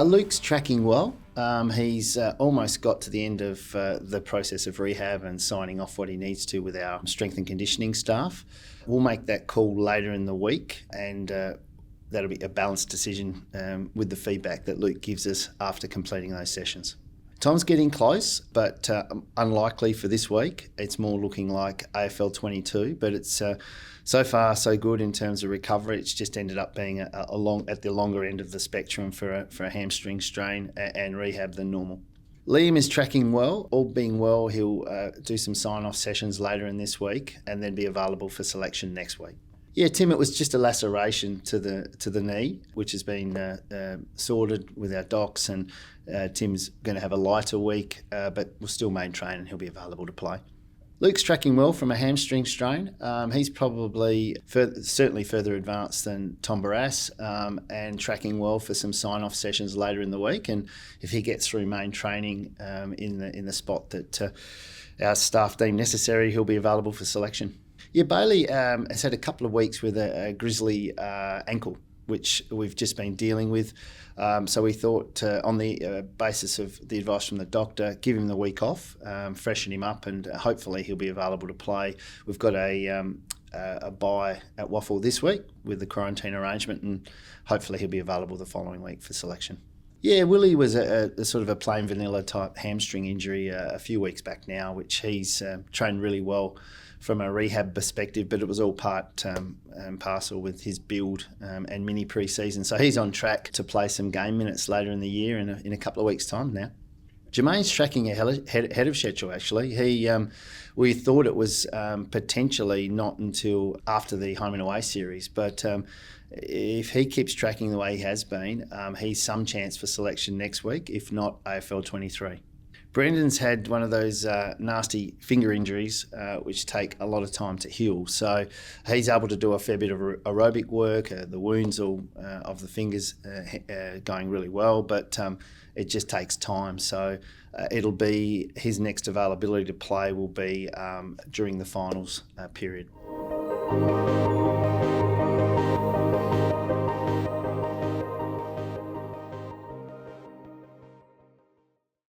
Luke's tracking well. He's almost got to the end of the process of rehab and signing off what he needs to with our strength and conditioning staff. We'll make that call later in the week, and that'll be a balanced decision with the feedback that Luke gives us after completing those sessions. Tom's getting close, but unlikely for this week. It's more looking like AFL 22, but it's so far so good in terms of recovery. It's just ended up being at the longer end of the spectrum for a hamstring strain and rehab than normal. Liam is tracking well. All being well, he'll do some sign-off sessions later in this week and then be available for selection next week. Yeah, Tim, it was just a laceration to the knee, which has been sorted with our docs, and Tim's going to have a lighter week, but will still main train and he'll be available to play. Luke's tracking well from a hamstring strain. He's probably certainly further advanced than Tom Barrass, and tracking well for some sign-off sessions later in the week. And if he gets through main training in the spot that our staff deem necessary, he'll be available for selection. Yeah, Bailey has had a couple of weeks with a grizzly ankle, which we've just been dealing with. So we thought, on the basis of the advice from the doctor, give him the week off, freshen him up, and hopefully he'll be available to play. We've got a bye at Waffle this week with the quarantine arrangement, and hopefully he'll be available the following week for selection. Yeah, Willie was a sort of a plain vanilla type hamstring injury a few weeks back now, which he's trained really well from a rehab perspective, but it was all part and parcel with his build and mini pre-season. So he's on track to play some game minutes later in the year in a couple of weeks' time now. Jermaine's tracking ahead of schedule, actually. We thought it was potentially not until after the home and away series, but if he keeps tracking the way he has been, he's some chance for selection next week, if not AFL 23. Brendan's had one of those nasty finger injuries, which take a lot of time to heal. So he's able to do a fair bit of aerobic work. The wounds of the fingers going really well, but it just takes time. So it'll be his next availability to play will be during the finals period.